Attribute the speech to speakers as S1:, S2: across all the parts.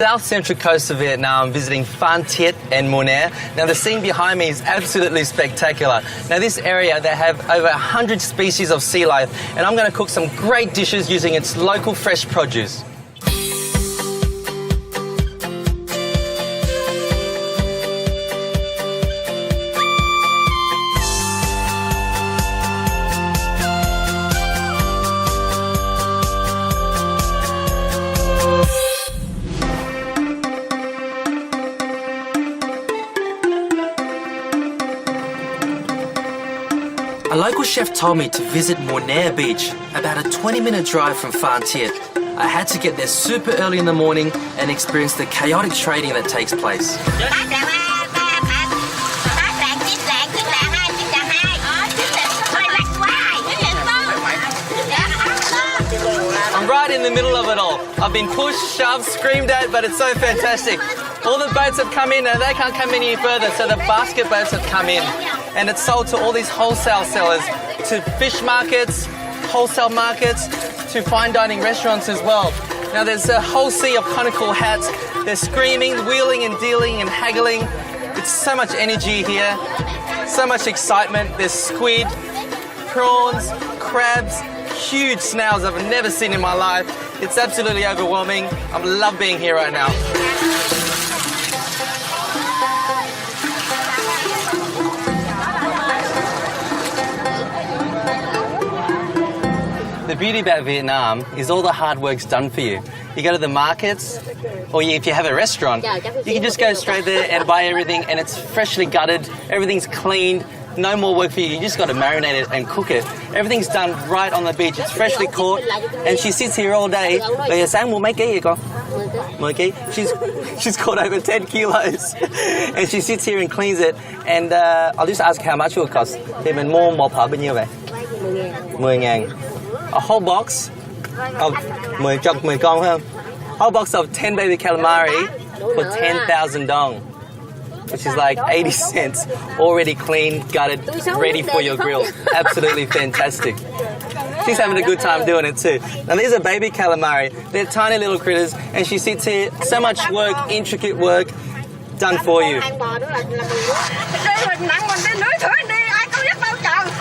S1: South central coast of Vietnam, visiting Phan Thiet and Mon. Now the scene behind me is absolutely spectacular. Now this area, they have over 100 species of sea life, and I'm going to cook some great dishes using its local fresh produce. A local chef told me to visit Mon Beach, about a 20-minute drive from Phan Thiet. I had to get there super early in the morning and experience the chaotic trading that takes place. I'm right in the middle of it all. I've been pushed, shoved, screamed at, but it's so fantastic. All the boats have come in and they can't come any further, so the basket boats have come in. And it's sold to all these wholesale sellers, to fish markets, wholesale markets, to fine dining restaurants as well. Now there's a whole sea of conical hats. They're screaming, wheeling and dealing and haggling. It's so much energy here, so much excitement. There's squid, prawns, crabs, huge snails I've never seen in my life. It's absolutely overwhelming. I love being here right now. The beauty about Vietnam is all the hard work's done for you. You go to the markets, or if you have a restaurant, you can just go straight there and buy everything, and it's freshly gutted, everything's cleaned, no more work for you. You just got to marinate it and cook it. Everything's done right on the beach. It's freshly caught, and she sits here all day. She's caught over 10 kilos, and she sits here and cleans it. And I'll just ask how much it will cost. Thì mình mua một hộp bao nhiêu vậy? 10.000. A whole box of 10 con phải không? Whole box of 10 baby calamari for 10,000 dong, which is like 80 cents, already cleaned, gutted, ready for your grill. Absolutely fantastic. She's having a good time doing it too. Now these are baby calamari. They're tiny little critters, and she sits here, so much work, intricate work, done for you.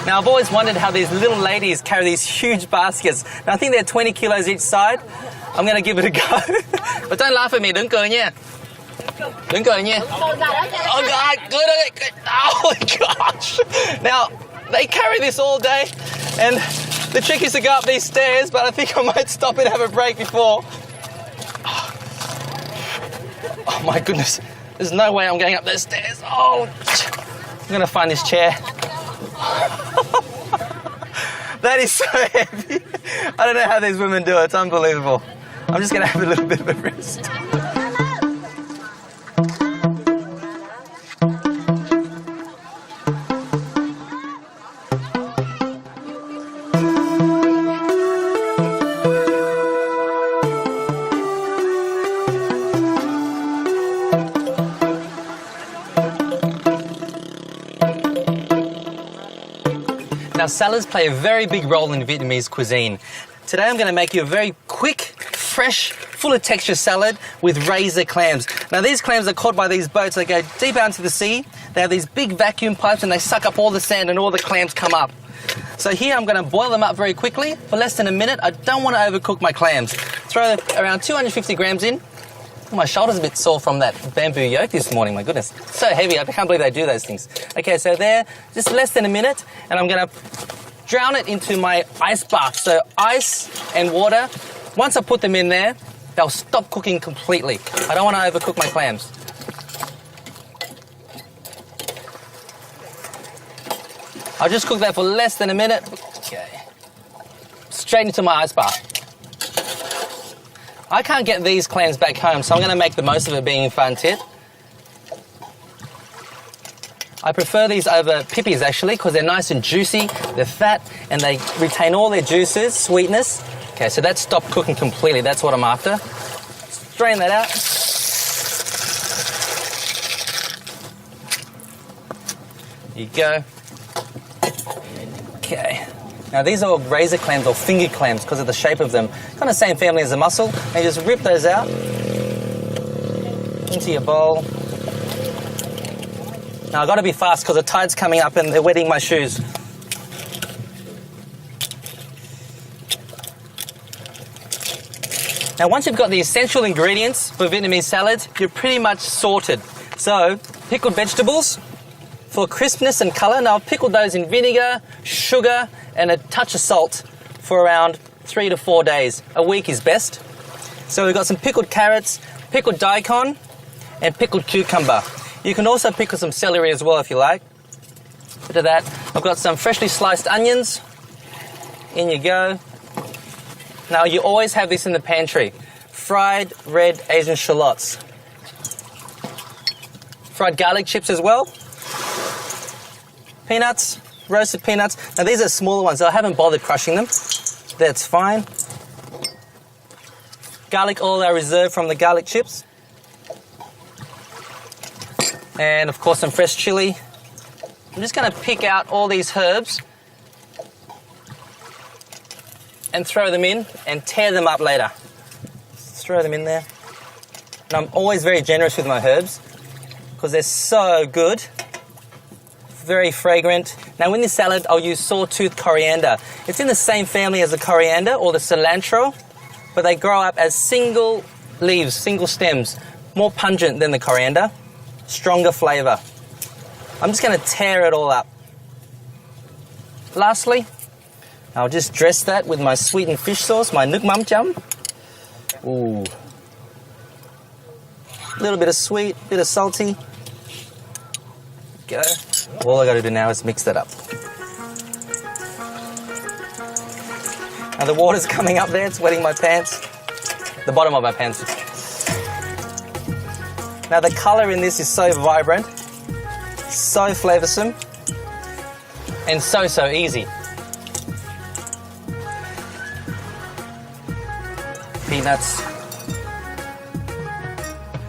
S1: Now I've always wondered how these little ladies carry these huge baskets. Now I think they're 20 kilos each side. I'm going to give it a go. But don't laugh at me, đừng cười nha. Đừng cười nha. Oh God, good. Oh my gosh. Now, they carry this all day, and the trick is to go up these stairs, but I think I might stop and have a break before. Oh my goodness. There's no way I'm going up those stairs. Oh, I'm going to find this chair. That is so heavy. I don't know how these women do it. It's unbelievable. I'm just going to have a little bit of a rest. Now, salads play a very big role in Vietnamese cuisine. Today I'm going to make you a very quick, fresh, full of texture salad with razor clams. Now these clams are caught by these boats. They go deep out into the sea. They have these big vacuum pipes and they suck up all the sand and all the clams come up. So here I'm going to boil them up very quickly for less than a minute. I don't want to overcook my clams. Throw around 250 grams in. Oh, my shoulder's a bit sore from that bamboo yoke this morning, my goodness. So heavy, I can't believe they do those things. Okay, so there, just less than a minute, and I'm going to drown it into my ice bath. So ice and water, once I put them in there, they'll stop cooking completely. I don't want to overcook my clams. I'll just cook that for less than a minute. Okay. Straight into my ice bath. I can't get these clams back home, so I'm going to make the most of it being in Phan Thiet. I prefer these over pippies actually because they're nice and juicy, they're fat, and they retain all their juices, sweetness. Okay, so that's stopped cooking completely. That's what I'm after. Strain that out. There you go. Okay. Now these are razor clams or finger clams because of the shape of them. Kind of same family as the mussel. And you just rip those out. into your bowl. Now I've got to be fast because the tide's coming up and they're wetting my shoes. Now once you've got the essential ingredients for Vietnamese salad, you're pretty much sorted. So, pickled vegetables for crispness and colour. Now I've pickled those in vinegar, sugar and a touch of salt for around 3 to 4 days. A week is best. So we've got some pickled carrots, pickled daikon and pickled cucumber. You can also pickle some celery as well if you like. Bit of that. I've got some freshly sliced onions. In you go. Now you always have this in the pantry. Fried red Asian shallots. Fried garlic chips as well. Peanuts, roasted peanuts. Now these are smaller ones, so I haven't bothered crushing them. That's fine. Garlic oil I reserved from the garlic chips. And of course some fresh chili. I'm just going to pick out all these herbs and throw them in and tear them up later. Just throw them in there. And I'm always very generous with my herbs because they're so good. Very fragrant. Now in this salad I'll use sawtooth coriander. It's in the same family as the coriander or the cilantro, but they grow up as single leaves, single stems. More pungent than the coriander. Stronger flavour. I'm just going to tear it all up. Lastly, I'll just dress that with my sweetened fish sauce, my nước mắm chấm. Ooh. A little bit of sweet, bit of salty. Go. All I got to do now is mix that up. Now the water's coming up there, it's wetting my pants. The bottom of my pants. Now the colour in this is so vibrant, so flavoursome, and so easy. Peanuts.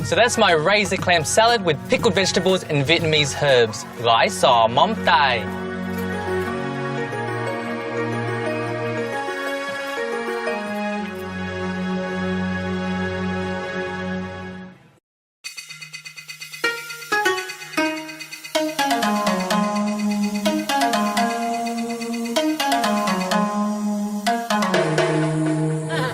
S1: So that's my razor clam salad with pickled vegetables and Vietnamese herbs. Gỏi sò móng tay.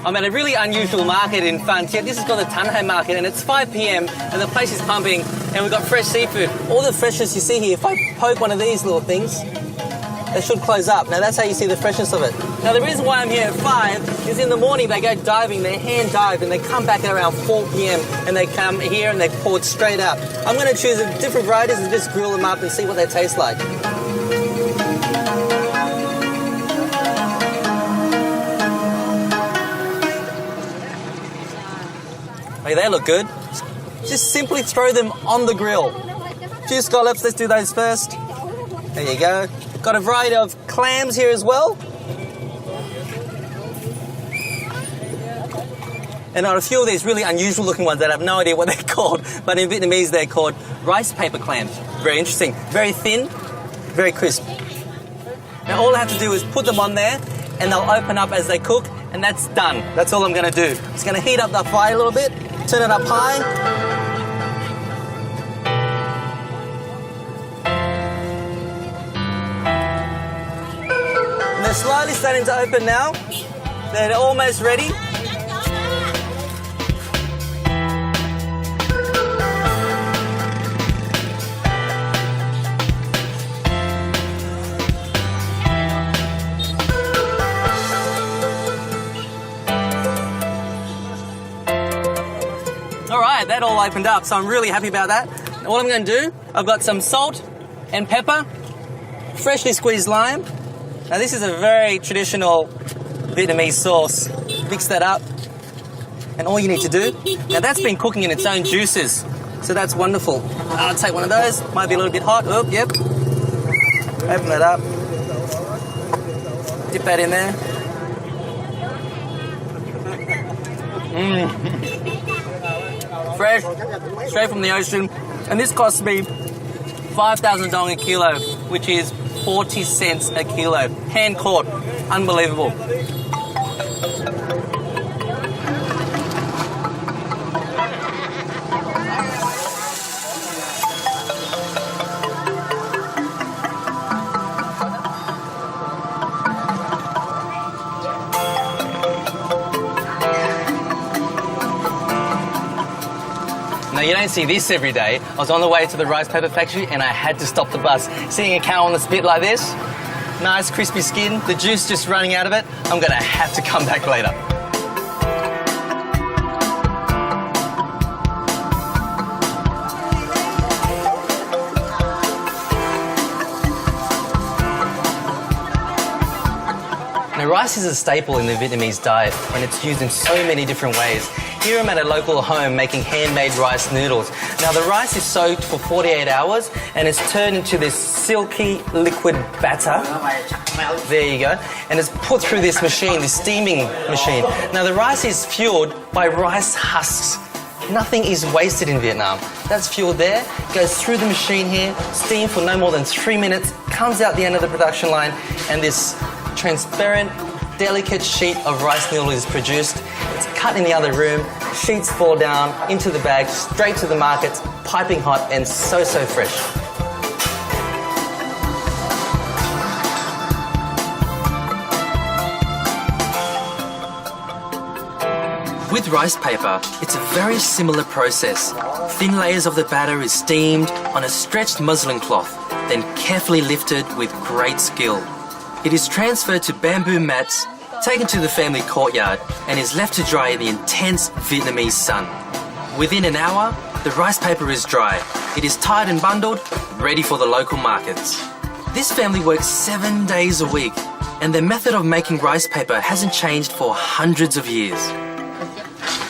S1: I'm at a really unusual market in Phan Thiet. This is called the Tan Hai Market and it's 5 p.m. and the place is pumping and we've got fresh seafood. All the freshness you see here, if I poke one of these little things, they should close up. Now that's how you see the freshness of it. Now the reason why I'm here at 5 is in the morning they go diving, they hand dive and they come back at around 4 p.m. and they come here and they pour it straight out. I'm going to choose different varieties and just grill them up and see what they taste like. Okay, they look good. Just simply throw them on the grill. 2 scallops, let's do those first. There you go. Got a variety of clams here as well. And a few of these really unusual looking ones that I have no idea what they're called, but in Vietnamese they're called rice paper clams. Very interesting. Very thin, very crisp. Now all I have to do is put them on there and they'll open up as they cook and that's done. That's all I'm going to do. Just going to heat up the fire a little bit, turn it up high. And they're slowly starting to open now. They're almost ready. Alright, that all opened up, so I'm really happy about that. Now what I'm going to do, I've got some salt and pepper, freshly squeezed lime. Now this is a very traditional Vietnamese sauce. Mix that up, and all you need to do, now that's been cooking in its own juices, so that's wonderful. I'll take one of those, might be a little bit hot, oh, yep. Open that up, dip that in there. Fresh, straight from the ocean, and this cost me 5,000 dong a kilo, which is 40 cents a kilo. Hand caught, unbelievable. Now you don't see this every day. I was on the way to the rice paper factory and I had to stop the bus. Seeing a cow on the spit like this, nice crispy skin, the juice just running out of it, I'm gonna have to come back later. Now, rice is a staple in the Vietnamese diet and it's used in so many different ways. Here I'm at a local home making handmade rice noodles. Now the rice is soaked for 48 hours and it's turned into this silky liquid batter. There you go. And it's put through this machine, this steaming machine. Now the rice is fueled by rice husks. Nothing is wasted in Vietnam. That's fueled there, goes through the machine here, steamed for no more than 3 minutes, comes out the end of the production line, and this transparent, delicate sheet of rice noodle is produced. It's cut in the other room, sheets fall down into the bag, straight to the markets, piping hot and so fresh. With rice paper, it's a very similar process. Thin layers of the batter is steamed on a stretched muslin cloth, then carefully lifted with great skill. It is transferred to bamboo mats, taken to the family courtyard, and is left to dry in the intense Vietnamese sun. Within an hour, the rice paper is dry. It is tied and bundled, ready for the local markets. This family works 7 days a week, and their method of making rice paper hasn't changed for hundreds of years.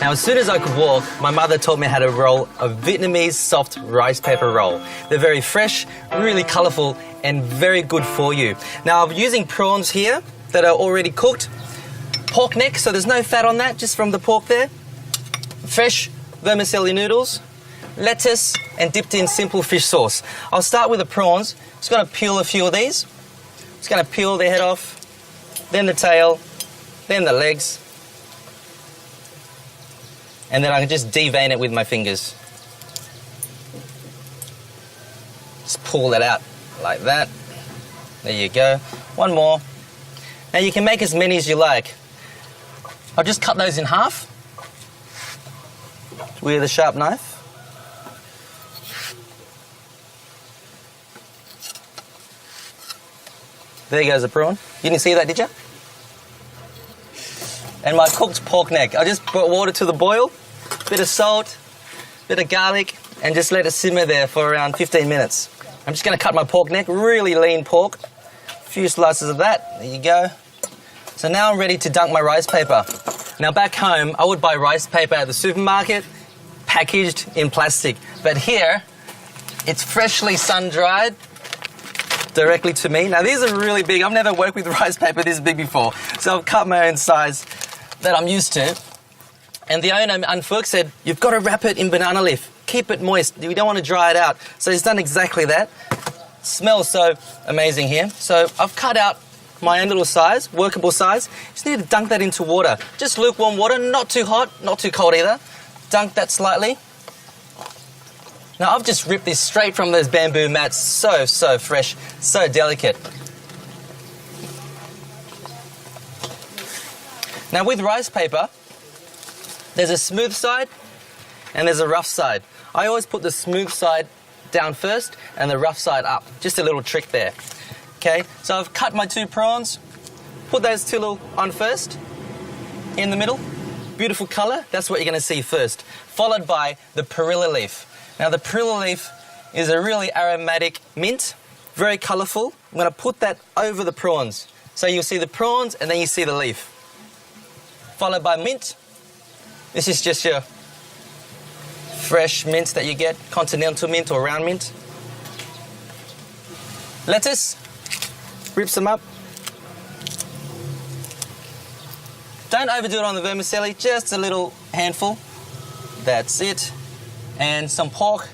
S1: Now, as soon as I could walk, my mother taught me how to roll a Vietnamese soft rice paper roll. They're very fresh, really colourful, and very good for you. Now, I'm using prawns here that are already cooked. Pork neck, so there's no fat on that, just from the pork there. Fresh vermicelli noodles, lettuce, and dipped in simple fish sauce. I'll start with the prawns. Just going to peel a few of these. Just going to peel the head off, then the tail, then the legs. And then I can just devein it with my fingers. Just pull that out like that. There you go. One more. Now you can make as many as you like. I'll just cut those in half with a sharp knife. There goes the prawn. You didn't see that, did you? And my cooked pork neck. I just brought water to the boil, bit of salt, bit of garlic, and just let it simmer there for around 15 minutes. I'm just going to cut my pork neck, really lean pork. A few slices of that. There you go. So now I'm ready to dunk my rice paper. Now back home, I would buy rice paper at the supermarket, packaged in plastic. But here, it's freshly sun-dried directly to me. Now these are really big. I've never worked with rice paper this big before. So I've cut my own size that I'm used to. And the owner, An Phuc, said, you've got to wrap it in banana leaf. Keep it moist. We don't want to dry it out. So he's done exactly that. Smells so amazing here. So I've cut out my own little size, workable size. Just need to dunk that into water. Just lukewarm water, not too hot, not too cold either. Dunk that slightly. Now I've just ripped this straight from those bamboo mats. So fresh, so delicate. Now with rice paper, there's a smooth side and there's a rough side. I always put the smooth side down first and the rough side up. Just a little trick there. Okay, so I've cut my 2 prawns, put those 2 little on first, in the middle. Beautiful colour, that's what you're going to see first. Followed by the perilla leaf. Now the perilla leaf is a really aromatic mint, very colourful. I'm going to put that over the prawns. So you'll see the prawns and then you see the leaf. Followed by mint. This is just your fresh mint that you get, continental mint or round mint. Lettuce, rip some up. Don't overdo it on the vermicelli, just a little handful. That's it. And some pork.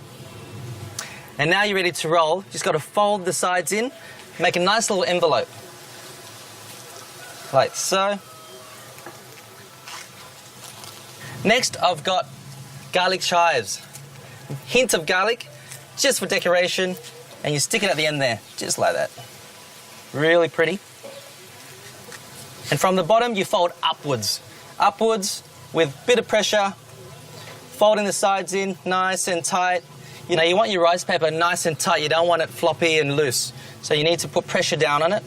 S1: And now you're ready to roll. Just got to fold the sides in, make a nice little envelope. Like so. Next, I've got garlic chives. Hint of garlic, just for decoration, and you stick it at the end there, just like that. Really pretty. And from the bottom, you fold upwards. Upwards with a bit of pressure. folding the sides in nice and tight. You know, you want your rice paper nice and tight. You don't want it floppy and loose. So you need to put pressure down on it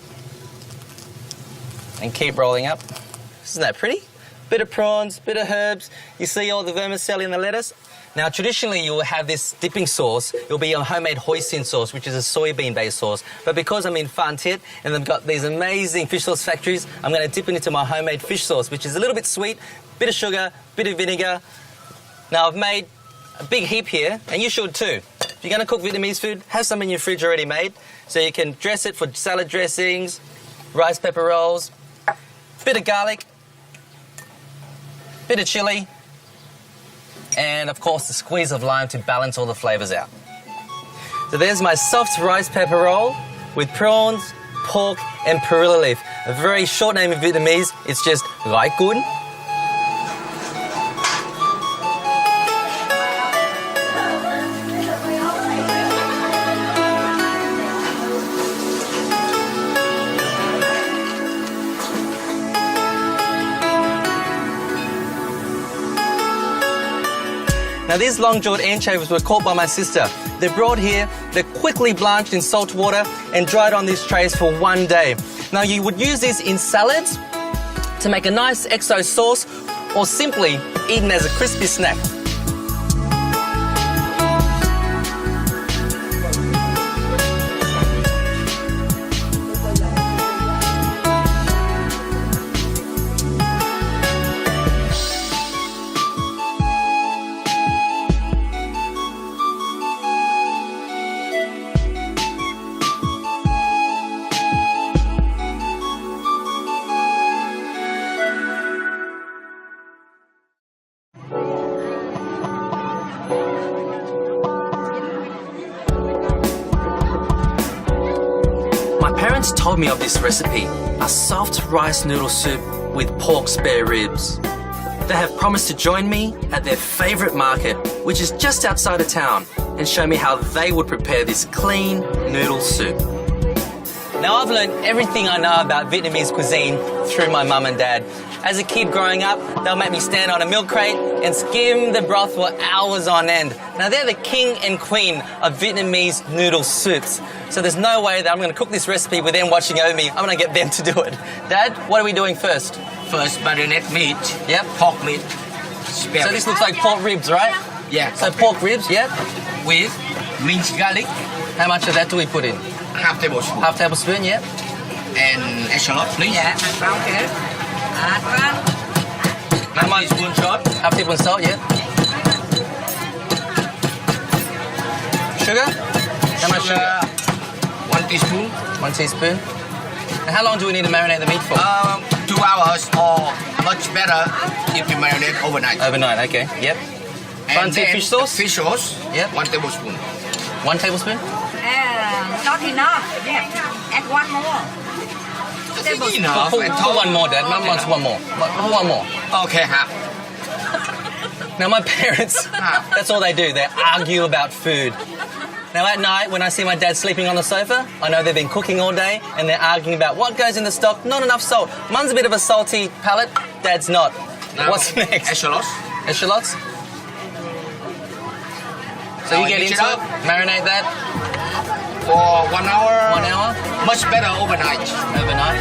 S1: and keep rolling up. Isn't that pretty? Bit of prawns, bit of herbs. You see all the vermicelli and the lettuce? Now, traditionally, you will have this dipping sauce. It'll be a homemade hoisin sauce, which is a soybean-based sauce. But because I'm in Phan Thiet and they've got these amazing fish sauce factories, I'm going to dip it into my homemade fish sauce, which is a little bit sweet, bit of sugar, bit of vinegar. Now, I've made a big heap here, and you should too. If you're going to cook Vietnamese food, have some in your fridge already made, so you can dress it for salad dressings, rice pepper rolls, bit of garlic, bit of chili, and of course the squeeze of lime to balance all the flavours out. So there's my soft rice pepper roll with prawns, pork and perilla leaf. A very short name in Vietnamese, it's just Ngoại Cuốn. Now these long-jawed anchovies were caught by my sister. They're brought here, they're quickly blanched in salt water and dried on these trays for 1 day. Now you would use this in salads to make a nice XO sauce or simply eaten as a crispy snack. My parents told me of this recipe, a soft rice noodle soup with pork spare ribs. They have promised to join me at their favourite market, which is just outside of town, and show me how they would prepare this clean noodle soup. Now I've learned everything I know about Vietnamese cuisine through my mum and dad. As a kid growing up, they'll make me stand on a milk crate and skim the broth for hours on end. Now they're the king and queen of Vietnamese noodle soups. So there's no way that I'm going to cook this recipe with them watching over me. I'm going to get them to do it. Dad, what are we doing first?
S2: First, marinate meat.
S1: Yep.
S2: Pork meat. Spare
S1: So this looks like pork ribs, right?
S2: Yeah.
S1: So pork ribs, yep.
S2: with minced garlic,
S1: How much of that do we put in?
S2: half tablespoon,
S1: Half tablespoon, yep.
S2: and echalot, please.
S3: Dạ, rau kể. Vâng.
S2: Half teaspoon salt,
S1: Half teaspoon salt, yep. Sugar? How much sugar?
S2: 1 teaspoon.
S1: 1 teaspoon. And how long do we need to marinate the meat for?
S2: 2 hours or much better if you marinate overnight.
S1: Overnight, okay, yep. Phan Thiet
S2: then
S1: fish sauce?
S2: Fish sauce,
S1: Yep.
S2: 1 tablespoon.
S1: 1 tablespoon?
S3: Not enough. We have to add one more.
S2: Enough.
S1: Put one more, Dad. Mum wants one more. Put one more.
S2: Okay, half.
S1: Now, my parents, that's all they do. They argue about food. Now, at night, when I see my dad sleeping on the sofa, I know they've been cooking all day and they're arguing about what goes in the stock, not enough salt. Mum's a bit of a salty palate, Dad's not.
S2: Now,
S1: What's next?
S2: Echalot.
S1: Echallots? So
S2: Now
S1: you get
S2: mix
S1: into
S2: it
S1: it,
S2: up.
S1: marinate that,
S2: For 1 hour.
S1: 1 hour,
S2: Much better overnight.
S1: overnight.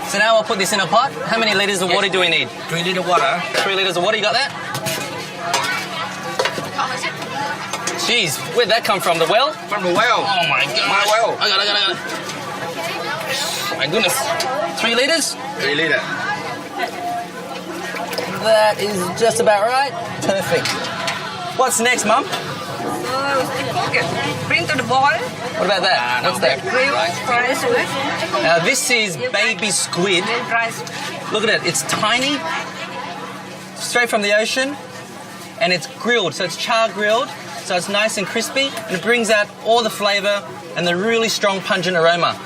S1: So now I'll put this in a pot. How many litres of water do we need?
S2: 3 liter water.
S1: 3 litres of water, you got that? Jeez, where'd that come from? The well?
S2: From the well.
S1: Oh my god.
S2: My well.
S1: I got it. My goodness. 3 litres?
S2: 3 liter.
S1: That is just about right. Perfect. What's next, Mum?
S3: Cook it. Bring to the boil.
S1: What about that? What's that?
S3: Grill, fry squid.
S1: Now this is baby squid.
S3: Then dry squid.
S1: Look at it, it's tiny, straight from the ocean, and it's grilled, so it's char grilled, so it's nice and crispy, and it brings out all the flavour and the really strong pungent aroma.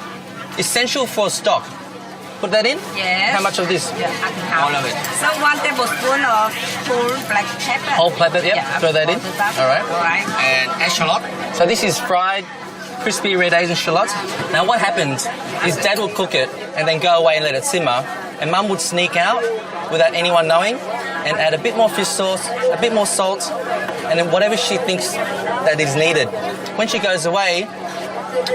S1: Essential for stock. Put that in?
S3: Yes.
S1: How much of this?
S3: Yeah, I can count.
S2: All of it.
S3: So 1 tablespoon of whole black pepper.
S1: Whole pepper, yep. Throw that in. All right.
S3: All right.
S2: And echalot.
S1: So this is fried, crispy red Asian shallots. Now what happens is Dad will cook it and then go away and let it simmer, and Mum would sneak out without anyone knowing and add a bit more fish sauce, a bit more salt, and then whatever she thinks that is needed. When she goes away,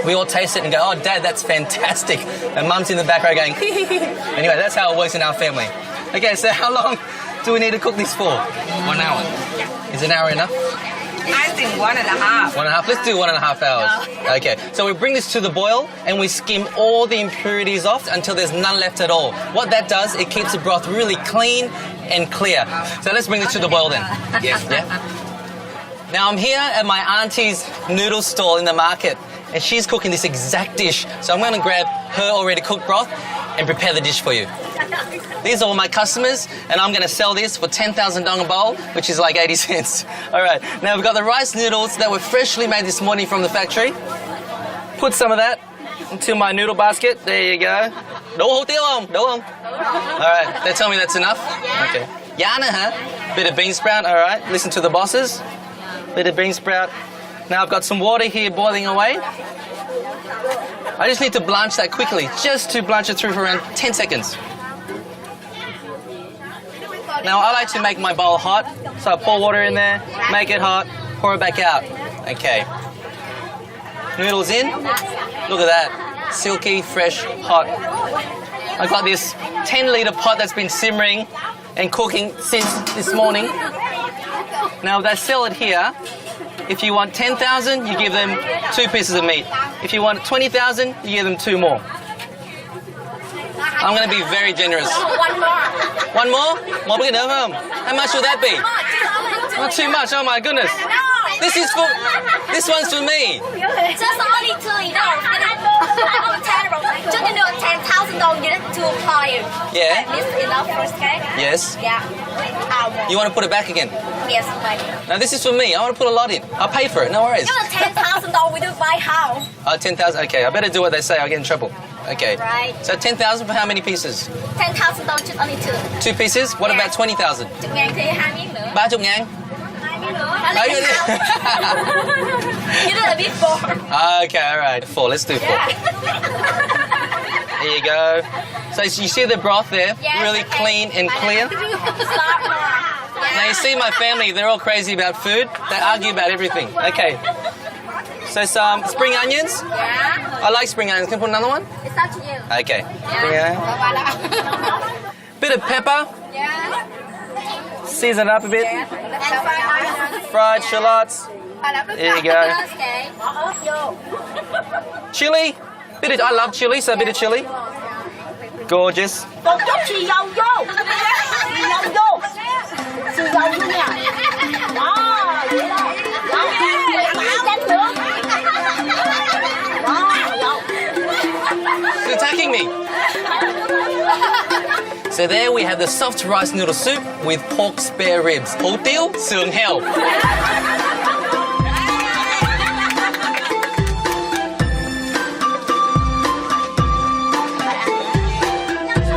S1: we all taste it and go, oh, Dad, that's fantastic. And Mum's in the back row going, Anyway, that's how it works in our family. Okay, so how long do we need to cook this for?
S2: 1 hour.
S1: Is an hour enough?
S3: I think 1.5.
S1: 1.5. Let's do 1.5 hours. Okay. So we bring this to the boil and we skim all the impurities off until there's none left at all. What that does, it keeps the broth really clean and clear. So let's bring this to the boil then.
S2: Yes.
S1: Yeah. Now I'm here at my auntie's noodle stall in the market, and she's cooking this exact dish. So I'm going to grab her already cooked broth and prepare the dish for you. These are all my customers, and I'm going to sell this for 10,000 dong a bowl, which is like 80 cents. All right, now we've got the rice noodles that were freshly made this morning from the factory. Put some of that into my noodle basket. There you go. Đủ hủ tiếu không? Đủ không? All right, they tell me that's enough. Okay. Yana, huh? Bit of bean sprout. All right, listen to the bosses. Bit of bean sprout. Now I've got some water here boiling away. I just need to blanch that quickly, just to blanch it through for around 10 seconds. Now I like to make my bowl hot, so I pour water in there, make it hot, pour it back out. Okay. Noodles in. Look at that. Silky, fresh, hot. I've got this 10-litre pot that's been simmering and cooking since this morning. Now they sell it here. If you want 10,000, you give them 2 pieces of meat. If you want 20,000, you give them 2 more. I'm going to be very generous.
S4: One more.
S1: One more? More bigger than them. How much will that be? Not too much. Oh my goodness. This one's for me.
S4: Just only 2 enough. Terrible. Just do 10,000 dong get it to apply.
S1: Yeah.
S4: This enough first, okay?
S1: Yes.
S4: Yeah.
S1: You want to put it back again?
S4: Yes, maybe.
S1: Now this is for me. I want to put a lot in. I'll pay for it. No worries.
S4: You 10,000 dong we do buy how?
S1: 10,000. Okay. I better do what they say. I'll get in trouble. Okay.
S4: Right.
S1: So 10,000 for how many pieces?
S4: 10,000 dong just only 2.
S1: 2 pieces? What
S4: Yeah.
S1: about 20,000?
S4: 10,000 thì 2 miếng nữa.
S1: 30 ngàn.
S4: 2 miếng nữa.
S1: Are you
S4: You do a bit more.
S1: Okay, all right. 4. Let's do 4. There you go. So you see the broth there?
S4: Yes,
S1: Really
S4: okay.
S1: clean and clear.
S4: Start more.
S1: Now you see my family, they're all crazy about food. They argue about everything. Okay. So some spring onions.
S4: Yeah.
S1: I like spring onions. Can I put another one?
S4: It's up to you.
S1: Okay. Spring onion. Bit of pepper.
S4: Yeah.
S1: Season it up a bit.
S4: And fried onions.
S1: Fried shallots. There you go.
S4: Okay.
S1: Chili. I love chili, so a bit of chili. Gorgeous.
S4: Một chút xì dầu vô. Xì dầu vô. Xì dầu vô nha. Đó, vậy đó. Đó, chén nữa. Đó,
S1: It's attacking me. So there we have the soft rice noodle soup with pork spare ribs. Hủ tiếu, sườn heo.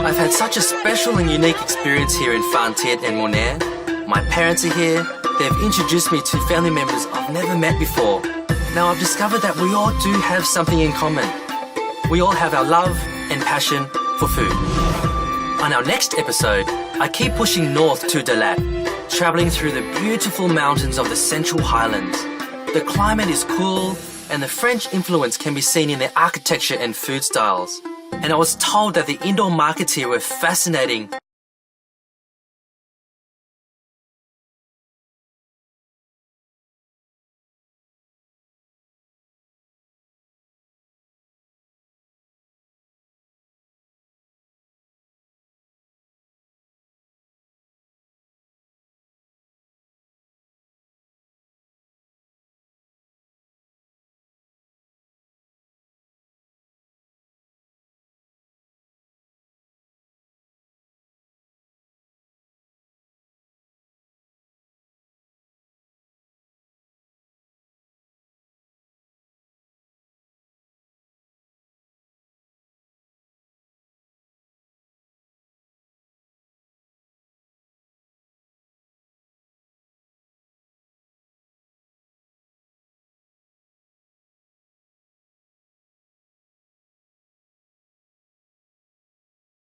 S1: I've had such a special and unique experience here in Phan Thiet and Monair. My parents are here. They've introduced me to family members I've never met before. Now I've discovered that we all do have something in common. We all have our love and passion for food. On our next episode, I keep pushing north to Dalat, travelling through the beautiful mountains of the Central Highlands. The climate is cool, and the French influence can be seen in their architecture and food styles. And I was told that the indoor markets here were fascinating